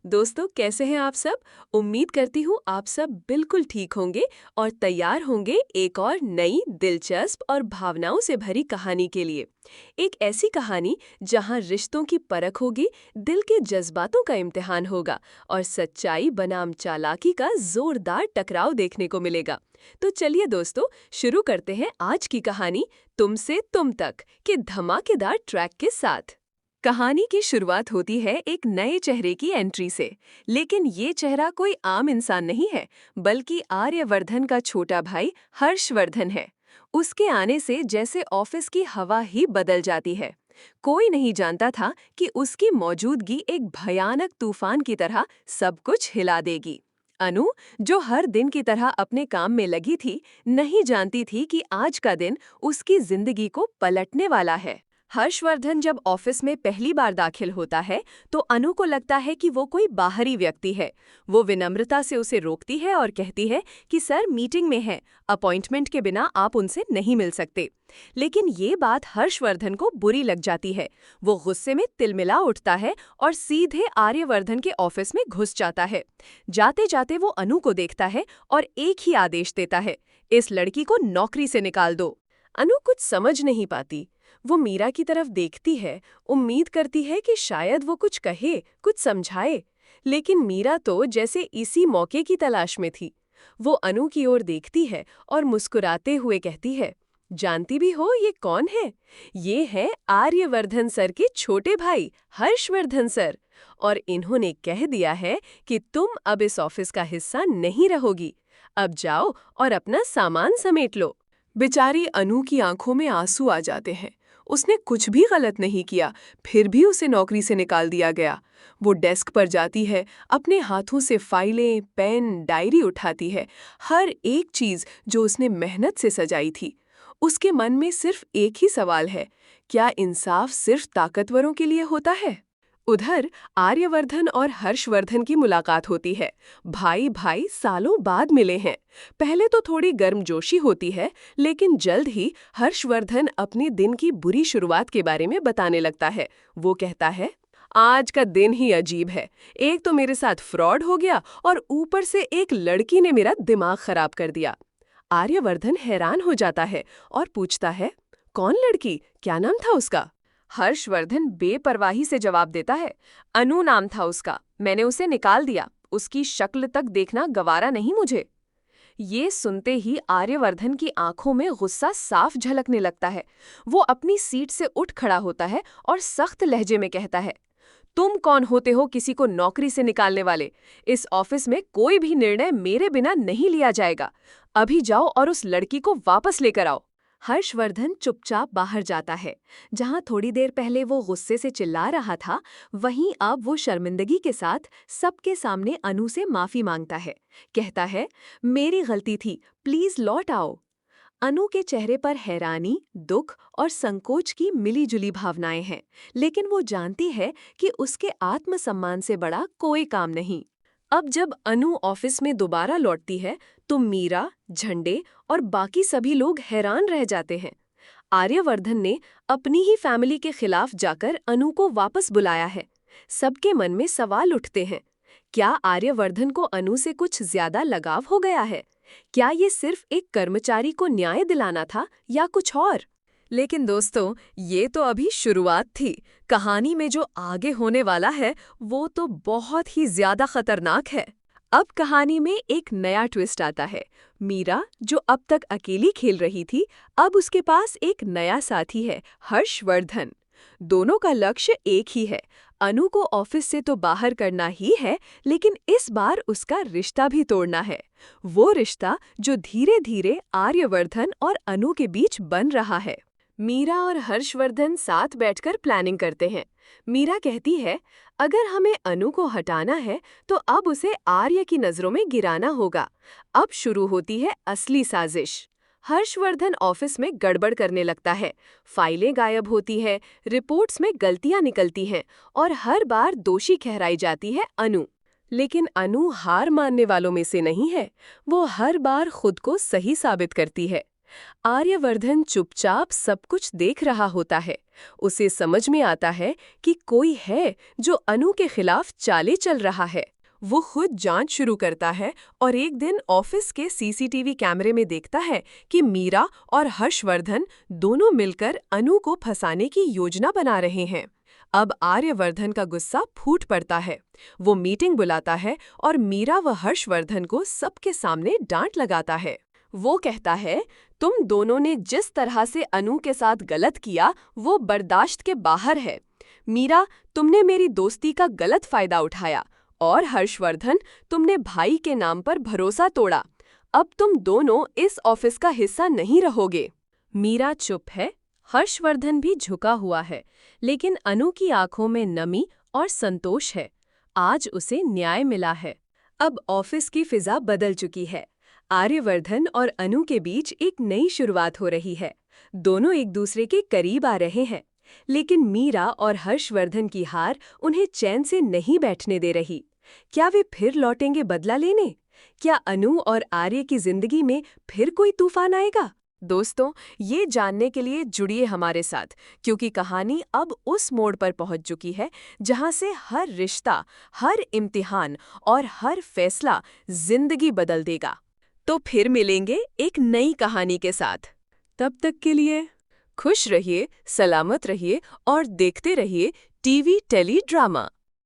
दोस्तों, कैसे हैं आप सब। उम्मीद करती हूँ आप सब बिल्कुल ठीक होंगे और तैयार होंगे एक और नई दिलचस्प और भावनाओं से भरी कहानी के लिए। एक ऐसी कहानी जहाँ रिश्तों की परख होगी, दिल के जज्बातों का इम्तिहान होगा और सच्चाई बनाम चालाकी का जोरदार टकराव देखने को मिलेगा। तो चलिए दोस्तों, शुरू करते हैं आज की कहानी तुमसे तुम तक के धमाकेदार ट्रैक के साथ। कहानी की शुरुआत होती है एक नए चेहरे की एंट्री से, लेकिन ये चेहरा कोई आम इंसान नहीं है, बल्कि आर्यवर्धन का छोटा भाई हर्षवर्धन है। उसके आने से जैसे ऑफिस की हवा ही बदल जाती है। कोई नहीं जानता था कि उसकी मौजूदगी एक भयानक तूफान की तरह सब कुछ हिला देगी। अनु, जो हर दिन की तरह अपने काम में लगी थी, नहीं जानती थी कि आज का दिन उसकी जिंदगी को पलटने वाला है। हर्षवर्धन जब ऑफिस में पहली बार दाखिल होता है तो अनु को लगता है कि वो कोई बाहरी व्यक्ति है। वो विनम्रता से उसे रोकती है और कहती है कि सर मीटिंग में है, अपॉइंटमेंट के बिना आप उनसे नहीं मिल सकते। लेकिन ये बात हर्षवर्धन को बुरी लग जाती है। वो गुस्से में तिलमिला उठता है और सीधे आर्यवर्धन के ऑफिस में घुस जाता है। जाते जाते वो अनु को देखता है और एक ही आदेश देता है, इस लड़की को नौकरी से निकाल दो। अनु कुछ समझ नहीं पाती। वो मीरा की तरफ देखती है, उम्मीद करती है कि शायद वो कुछ कहे, कुछ समझाए। लेकिन मीरा तो जैसे इसी मौके की तलाश में थी। वो अनु की ओर देखती है और मुस्कुराते हुए कहती है, जानती भी हो ये कौन है? ये है आर्यवर्धन सर के छोटे भाई हर्षवर्धन सर। और इन्होंने कह दिया है कि तुम अब इस ऑफिस का हिस्सा नहीं रहोगी। अब जाओ और अपना सामान समेट लो। बेचारी अनु की आंखों में आंसू आ जाते हैं। उसने कुछ भी गलत नहीं किया, फिर भी उसे नौकरी से निकाल दिया गया। वो डेस्क पर जाती है, अपने हाथों से फाइलें, पेन, डायरी उठाती है, हर एक चीज जो उसने मेहनत से सजाई थी। उसके मन में सिर्फ एक ही सवाल है, क्या इंसाफ सिर्फ ताकतवरों के लिए होता है? उधर आर्यवर्धन और हर्षवर्धन की मुलाकात होती है। भाई भाई सालों बाद मिले हैं। पहले तो थोड़ी गर्मजोशी होती है, लेकिन जल्द ही हर्षवर्धन अपने दिन की बुरी शुरुआत के बारे में बताने लगता है। वो कहता है, आज का दिन ही अजीब है। एक तो मेरे साथ फ्रॉड हो गया और ऊपर से एक लड़की ने मेरा दिमाग खराब कर दिया। आर्यवर्धन हैरान हो जाता है और पूछता है, कौन लड़की, क्या नाम था उसका? हर्षवर्धन बेपरवाही से जवाब देता है, अनु नाम था उसका, मैंने उसे निकाल दिया, उसकी शक्ल तक देखना गवारा नहीं मुझे। ये सुनते ही आर्यवर्धन की आंखों में गुस्सा साफ झलकने लगता है। वो अपनी सीट से उठ खड़ा होता है और सख्त लहजे में कहता है, तुम कौन होते हो किसी को नौकरी से निकालने वाले? इस ऑफिस में कोई भी निर्णय मेरे बिना नहीं लिया जाएगा। अभी जाओ और उस लड़की को वापस लेकर आओ। हर्षवर्धन चुपचाप बाहर जाता है। जहां थोड़ी देर पहले वो गुस्से से चिल्ला रहा था, वहीं अब वो शर्मिंदगी के साथ सबके सामने अनु से माफी मांगता है। कहता है, मेरी गलती थी, प्लीज लौट आओ। अनु के चेहरे पर हैरानी, दुख और संकोच की मिलीजुली भावनाएं हैं, लेकिन वो जानती है कि उसके आत्मसम्मान से बड़ा कोई काम नहीं। अब जब अनु ऑफिस में दोबारा लौटती है तो मीरा, झंडे और बाकी सभी लोग हैरान रह जाते हैं। आर्यवर्धन ने अपनी ही फैमिली के खिलाफ जाकर अनु को वापस बुलाया है। सबके मन में सवाल उठते हैं, क्या आर्यवर्धन को अनु से कुछ ज्यादा लगाव हो गया है? क्या ये सिर्फ एक कर्मचारी को न्याय दिलाना था या कुछ और? लेकिन दोस्तों, ये तो अभी शुरुआत थी। कहानी में जो आगे होने वाला है वो तो बहुत ही ज्यादा खतरनाक है। अब कहानी में एक नया ट्विस्ट आता है। मीरा, जो अब तक अकेली खेल रही थी, अब उसके पास एक नया साथी है, हर्षवर्धन। दोनों का लक्ष्य एक ही है, अनु को ऑफिस से तो बाहर करना ही है, लेकिन इस बार उसका रिश्ता भी तोड़ना है। वो रिश्ता जो धीरे धीरे आर्यवर्धन और अनु के बीच बन रहा है। मीरा और हर्षवर्धन साथ बैठकर प्लानिंग करते हैं। मीरा कहती है, अगर हमें अनु को हटाना है तो अब उसे आर्य की नजरों में गिराना होगा। अब शुरू होती है असली साजिश। हर्षवर्धन ऑफिस में गड़बड़ करने लगता है। फाइलें गायब होती है, रिपोर्ट्स में गलतियां निकलती हैं और हर बार दोषी ठहराई जाती है अनु। लेकिन अनु हार मानने वालों में से नहीं है। वो हर बार खुद को सही साबित करती है। आर्यवर्धन चुपचाप सब कुछ देख रहा होता है। उसे समझ में आता है कि कोई है जो अनु के खिलाफ चालें चल रहा है। वो खुद जांच शुरू करता है और एक दिन ऑफिस के सीसीटीवी कैमरे में देखता है कि मीरा और हर्षवर्धन दोनों मिलकर अनु को फंसाने की योजना बना रहे हैं। अब आर्यवर्धन का गुस्सा फूट पड़ता है। वो मीटिंग बुलाता है और मीरा व हर्षवर्धन को सबके सामने डांट लगाता है। वो कहता है, तुम दोनों ने जिस तरह से अनु के साथ गलत किया वो बर्दाश्त के बाहर है। मीरा, तुमने मेरी दोस्ती का गलत फायदा उठाया, और हर्षवर्धन, तुमने भाई के नाम पर भरोसा तोड़ा। अब तुम दोनों इस ऑफिस का हिस्सा नहीं रहोगे। मीरा चुप है, हर्षवर्धन भी झुका हुआ है, लेकिन अनु की आंखों में नमी और संतोष है। आज उसे न्याय मिला है। अब ऑफिस की फिजा बदल चुकी है। आर्यवर्धन और अनु के बीच एक नई शुरुआत हो रही है। दोनों एक दूसरे के करीब आ रहे हैं, लेकिन मीरा और हर्षवर्धन की हार उन्हें चैन से नहीं बैठने दे रही। क्या वे फिर लौटेंगे बदला लेने? क्या अनु और आर्य की जिंदगी में फिर कोई तूफान आएगा? दोस्तों, ये जानने के लिए जुड़िए हमारे साथ, क्योंकि कहानी अब उस मोड़ पर पहुंच चुकी है जहां से हर रिश्ता, हर इम्तिहान और हर फैसला जिंदगी बदल देगा। तो फिर मिलेंगे एक नई कहानी के साथ। तब तक के लिए खुश रहिए, सलामत रहिए और देखते रहिए टीवी टेली ड्रामा।